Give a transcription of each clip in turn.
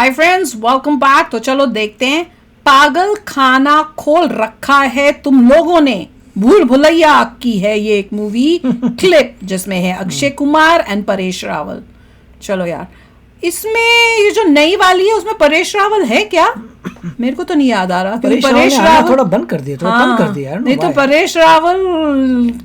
Hi friends, welcome back. तो चलो देखते हैं, पागल खाना खोल रखा है तुम लोगों ने। भूल भुलैया की है ये एक मूवी क्लिप जिसमें है अक्षय कुमार एंड परेश रावल। चलो यार, इसमें ये जो नई वाली है उसमें परेश रावल है क्या? मेरे को तो नहीं याद आ रहा। परेश रावल थोड़ा बंद कर दिया, थोड़ा कम कर दिया यार। नहीं तो परेश रावल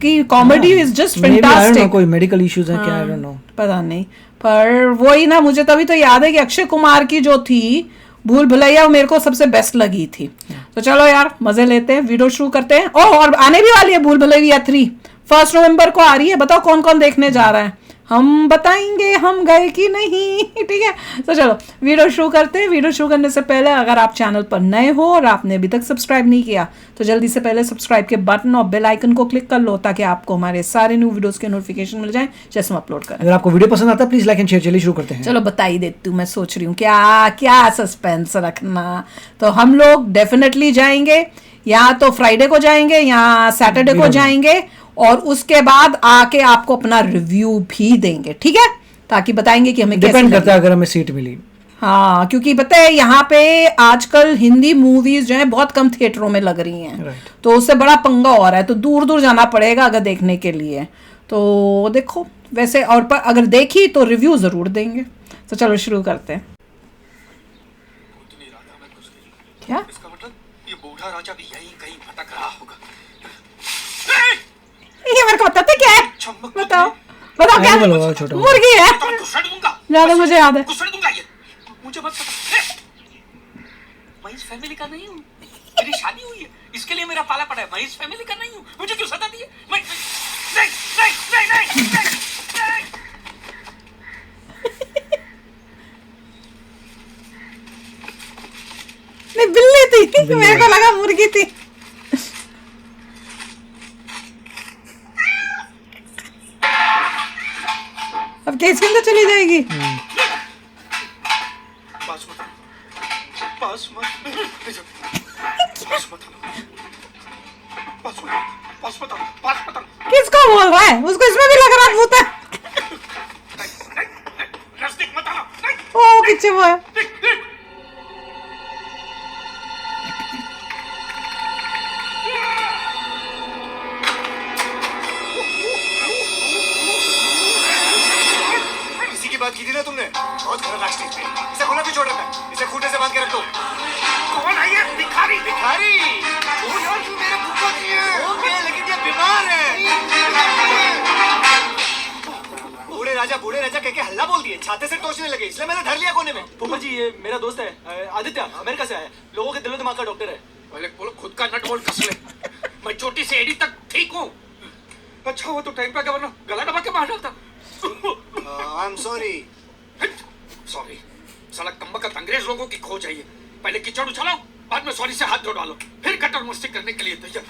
की कॉमेडी इज जस्ट फैंटास्टिक। कोई मेडिकल इश्यूज है क्या? आई डोंट नो, पता नहीं। पर वही ना, मुझे तभी तो याद है कि अक्षय कुमार की जो थी भूल भुलैया, मेरे को सबसे बेस्ट लगी थी। तो चलो यार, मजे लेते हैं, वीडियो शुरू करते हैं। ओह, और आने भी वाली है भूल भुलैया 3, 1 नवंबर को आ रही है। बताओ कौन कौन देखने जा रहा है, हम बताएंगे हम गए कि नहीं। ठीक है, तो चलो वीडियो शुरू करते हैं। वीडियो शुरू करने से पहले अगर आप चैनल पर नए हो और आपने अभी तक सब्सक्राइब नहीं किया तो जल्दी से पहले सब्सक्राइब के बटन और बेल आइकन को क्लिक कर लो ताकि आपको हमारे सारे न्यू वीडियोस के नोटिफिकेशन मिल जाए जैसे हम अपलोड करें। अगर आपको वीडियो पसंद आता है प्लीज लाइक एंड शेयर। चलिए शुरू करते हैं। चलो बता ही देती हूँ, मैं सोच रही हूँ क्या क्या सस्पेंस रखना। तो हम लोग डेफिनेटली जाएंगे, या तो फ्राइडे को जाएंगे या सैटरडे को जाएंगे, और उसके बाद आके आपको अपना रिव्यू भी देंगे। ठीक है, ताकि बताएंगे कि हमें डिपेंड करता है अगर हमें सीट मिली। हाँ, क्योंकि पता है यहाँ पे आजकल हिंदी मूवीज जो है बहुत कम थिएटरों में लग रही हैं। तो उससे बड़ा पंगा हो रहा है, तो दूर दूर जाना पड़ेगा अगर देखने के लिए। तो देखो वैसे, और पर अगर देखी तो रिव्यू जरूर देंगे। तो चलो शुरू करते हैं। क्या इसका मतलब ये बूढ़ा राजा भी यहीं कहीं भटक रहा होगा। ये मेरे को बताते क्या है? बताओ बताओ क्या? मुर्गी है, याद है, मुझे याद है। मुझे मत पता, मैं इस फैमिली का नहीं हूँ। मेरी शादी हुई है, इसके लिए मेरा पाला पड़ा है। मैं इस फैमिली का नहीं हूँ, मुझे क्यों सता दी है? मैं नहीं नहीं नहीं नहीं नहीं। नहीं, बिल्ली थी, मेरे को लगा मुर्गी थी। अब केस के अंदर चली जाएगी। पास मत पास मत पास मत पास मत पास मत। किसको बोल रहा है? उसको इसमें भी लग रहा है भूत है। नजदीक मत आना। ओ पीछे वो है। बात की थी ना तुमने, बहुत खतरनाक स्टेज पे। इसे खुला क्यों छोड़ रखा है? इसे खूंटे से बांध के रख दो। कौन है ये भिखारी? भिखारी? वो यार क्यों मेरे फूफा की है? ओके, लेकिन ये बीमार है। बूढ़े राजा कह के हल्ला बोल दिए, छाते से टोचने लगे, इसलिए मैंने धर लिया कोने में। फूफा जी, ये मेरा दोस्त है आदित्य, अमेरिका से आया, लोगों के दिलो दिमाग का डॉक्टर है। पहले बोलो खुद का नट बोल्ट कस ले। मैं चोटी से एड़ी तक ठीक हूँ। अच्छा वो तो टाइम पे, वरना गला दबा के मार डालता। I'm sorry. Sorry. साला कम्बख्त अंग्रेज लोगों की खोज है ये। पहले कीचड़ उछालो, बाद में सॉरी से हाथ धो डालो, फिर कटर मस्ती करने के लिए तैयार।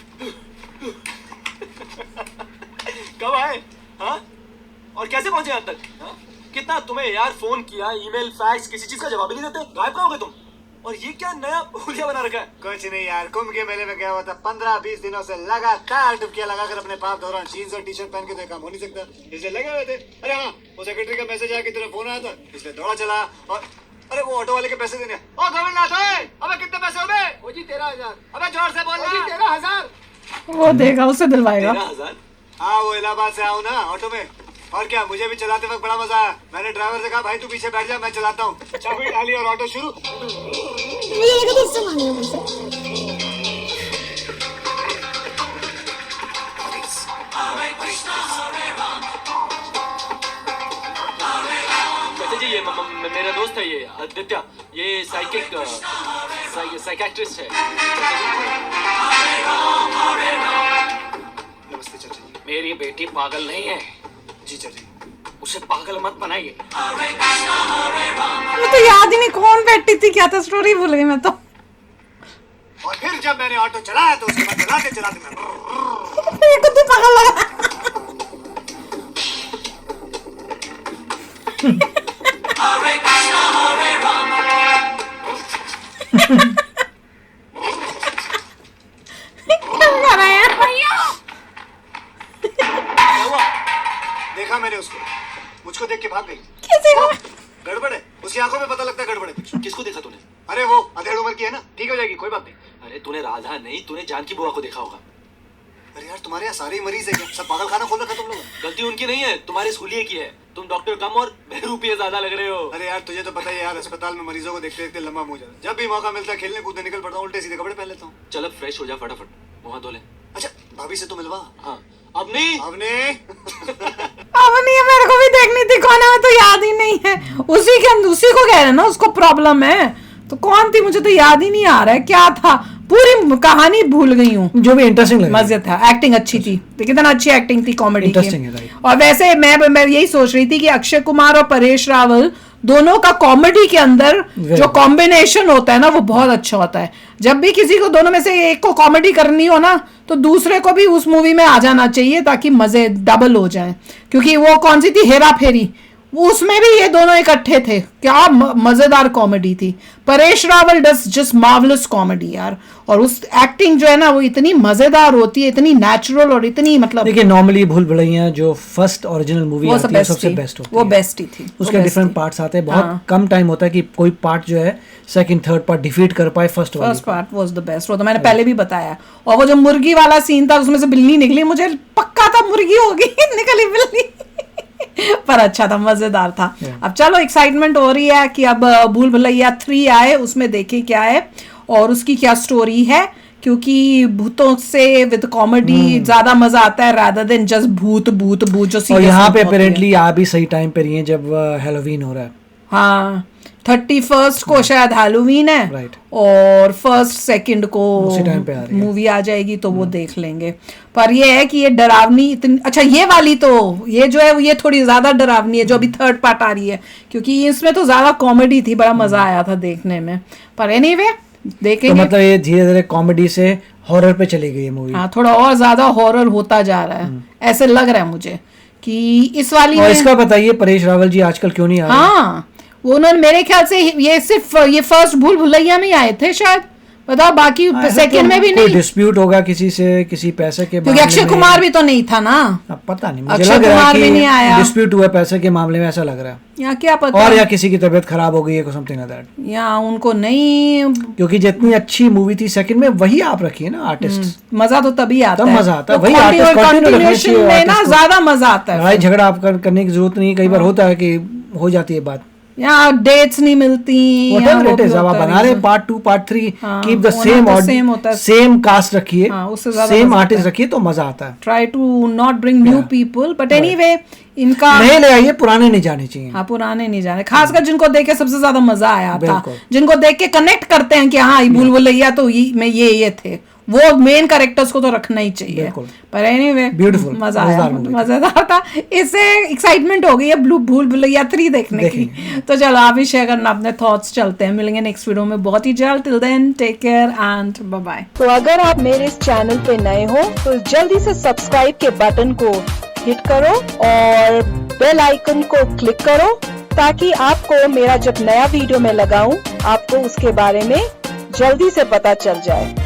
कब आए? हाँ? और कैसे पहुंचे यहाँ तक? हाँ? कितना तुम्हें यार फोन किया, ईमेल, फैक्स, किसी चीज का जवाब ही नहीं देते। गायब कहाँ हो गए तुम? और ये क्या नया हुलिया बना रखा है? कुछ नहीं यार, कुंभ के मेले में गया हुआ था। 15-20 दिनों से लगातार डुबकियां लगाकर अपने पाप धो रहा हूं। जीन्स और टी-शर्ट पहन के तो काम हो नहीं सकता, इसलिए लगे हुए थे। अरे हाँ, वो सेक्रेटरी का मैसेज आया कि तेरा फोन आया था, इसलिए दौड़ा चला। और अरे वो ऑटो वाले के पैसे देने। ओ गोविंदनाथ, अबे कितने पैसे हो गए? वो जी 13,000। अबे जोर से बोल जी 13,000। वो देगा, उसे दिलवाएगा। 13,000? हाँ, वो इलाहाबाद से आऊँ ना ऑटो में। और क्या, मुझे भी चलाते वक्त बड़ा मजा आया। मैंने ड्राइवर से कहा भाई तू पीछे बैठ जा, मैं चलाता हूँ। चाबी डाली और ऑटो शुरू। मुझे लगा था इससे मांगेगा मुझसे। चाचा जी, ये मेरा दोस्त है, ये आदित्य, ये साइकियाट्रिस्ट है। नमस्ते चाचा जी। मेरी बेटी पागल नहीं है। जी चाचा, उसे पागल मत बनाइए। मुझे तो याद ही नहीं कौन बैठी थी, क्या था, स्टोरी भूल गई मैं तो। और फिर जब मैंने ऑटो चलाया तो उसके बाद चलाते चलाते मेरे को तो पागल लगा। देखा मैंने उसको, मुझको देख के भाग गई। कैसे? गड़बड़ है, उसकी आंखों में पता लगता है गड़बड़ है कुछ। किसको देखा तूने? अरे वो अधेड़ उम्र की है ना, ठीक हो जाएगी, कोई बात नहीं। अरे तूने राधा नहीं, तूने जानकी बुआ को देखा होगा। अरे यार तुम्हारे यहाँ सारे ही मरीज है क्या? सब पागल खाना खोल रखा तुम लोग। गलती उनकी नहीं है, तुम्हारे स्कूलिए की है। तुम डॉक्टर कम और बहरूपिये ज्यादा लग रहे हो। अरे यार तुझे तो पता ही है यार, अस्पताल में मरीजों को देखते देखते लंबा मुंह जाता है। जब भी मौका मिलता है खेलने कूदने निकल पड़ता हूँ, उल्टे सीधे कपड़े पहन लेता हूँ। चल अब फ्रेश हो जा फटाफट, मुंह धो ले। अच्छा भाभी से तो मिलवा। हाँ अब नहीं मेरे को भी देखनी थी, कौन है तो याद ही नहीं है। उसी को कह रहे हैं ना, उसको प्रॉब्लम है। तो कौन थी मुझे तो याद ही नहीं आ रहा है क्या था, पूरी कहानी भूल गई हूँ। जो भी इंटरेस्टिंग लगा, मजे था, एक्टिंग अच्छी थी, कितना अच्छी एक्टिंग थी कॉमेडी इंटरेस्टिंग की। है। और वैसे मैं यही सोच रही थी कि अक्षय कुमार और परेश रावल दोनों का कॉमेडी के अंदर जो कॉम्बिनेशन होता है ना, वो बहुत अच्छा होता है। जब भी किसी को दोनों में से एक को कॉमेडी करनी हो ना, तो दूसरे को भी उस मूवी में आ जाना चाहिए ताकि मजे डबल हो जाएं। क्योंकि वो कौन सी थी, हेरा फेरी, उसमें भी ये दोनों इकट्ठे थे, क्या मजेदार कॉमेडी थी। Paresh Rawal does just marvellous comedy यार, और उस एक्टिंग जो है ना वो इतनी मजेदार होती है, इतनी नेचुरल और इतनी मतलब। देखिए नॉर्मली भूल भुलैया जो फर्स्ट ओरिजिनल मूवी आती है सबसे बेस्ट होती है, वो बेस्ट ही थी। उसके डिफरेंट पार्ट्स आते हैं, बहुत कम टाइम होता है कि कोई पार्ट जो है सेकंड थर्ड पार्ट डिफीट कर पाए first part was the best. वो तो मैंने पहले भी बताया। और वो जो मुर्गी वाला सीन था, उसमें से बिल्ली निकली, मुझे पक्का था मुर्गी होगी, निकली बिल्ली पर अच्छा था, मजेदार था। अब चलो एक्साइटमेंट हो रही है कि अब भूल भुलैया 3 आए, उसमें देखे क्या है और उसकी क्या स्टोरी है। क्योंकि भूतों से विद कॉमेडी ज्यादा मजा आता है रादर देन जस्ट भूत भूत भूत जो सीरियस। और यहाँ पे अपेरेंटली आप भी सही टाइम पे रही हैं जब हैलोवीन हो रहा है। हाँ 31st को शायद हैलोवीन है, राइट, और 1st 2nd को उसी टाइम पे आ रही है मूवी आ जाएगी, तो वो देख लेंगे। पर ये है कि ये डरावनी इतनी अच्छा, ये वाली तो ये जो है ये थोड़ी ज्यादा डरावनी है जो अभी 3rd पार्ट आ रही है, क्योंकि इसमें तो ज्यादा कॉमेडी थी, बड़ा मजा आया था देखने में। पर एनीवे देखेंगे। तो मतलब ये धीरे धीरे कॉमेडी से हॉरर पे चली गई है मूवी। हाँ थोड़ा और ज्यादा हॉरर होता जा रहा है, ऐसे लग रहा है मुझे कि इस वाली और में। इसका बताइए परेश रावल जी आजकल क्यों नहीं आ रहे? हाँ वो उन्होंने मेरे ख्याल से ये सिर्फ ये फर्स्ट भूल भुलैया में आए थे शायद, बताओ बाकी सेकंड में भी नहीं। डिस्प्यूट होगा किसी से, किसी पैसे के, क्योंकि अक्षय कुमार भी तो नहीं था ना। अब पता नहीं, मुझे अक्षय लग रहा कुमार है भी नहीं आया, कि डिस्प्यूट हुआ पैसे के मामले में, ऐसा लग रहा है। या क्या पता, और या किसी की तबीयत खराब हो गई है, समथिंग लाइक दैट, या उनको नहीं। क्योंकि जितनी अच्छी मूवी थी सेकंड में, वही आप रखिए ना आर्टिस्ट, मजा तो तभी आता है, मजा आता है, तो वही आर्टिस्ट कंटिन्यूएशन में ना ज्यादा मजा आता है। लड़ाई झगड़ा आप करने की जरूरत नहीं, कई बार होता है कि हो जाती है बात, यहाँ डेट्स नहीं मिलती, अब आप बना रहे part 2 part 3, keep the same cast रखिए, सेम आर्टिस्ट रखिए, तो मजा आता है। Try to not bring new people, but anyway इनका नए ले आइए, पुराने नहीं जाने चाहिए। हाँ पुराने नहीं जाने, खासकर जिनको देख के सबसे ज्यादा मजा आया था, जिनको देख के कनेक्ट करते हैं कि हाँ भूल भुलैया तो ये थे, वो मेन कैरेक्टर्स को तो रखना ही चाहिए। पर एनीवे ब्यूटीफुल, मजा आया, मजेदार था। इससे एक्साइटमेंट हो गई है भूल भुलैया 3 देखने की। तो चलो आप ही शेयर करना अपने थॉट्स, चलते हैं, मिलेंगे नेक्स्ट वीडियो में बहुत ही जल्द। Till then take care and bye bye. तो अगर आप मेरे इस चैनल पे नए हो तो जल्दी से सब्सक्राइब के बटन को हिट करो और बेल आइकन को क्लिक करो, ताकि आपको मेरा जब नया वीडियो मैं लगाऊं आपको उसके बारे में जल्दी से पता चल जाए।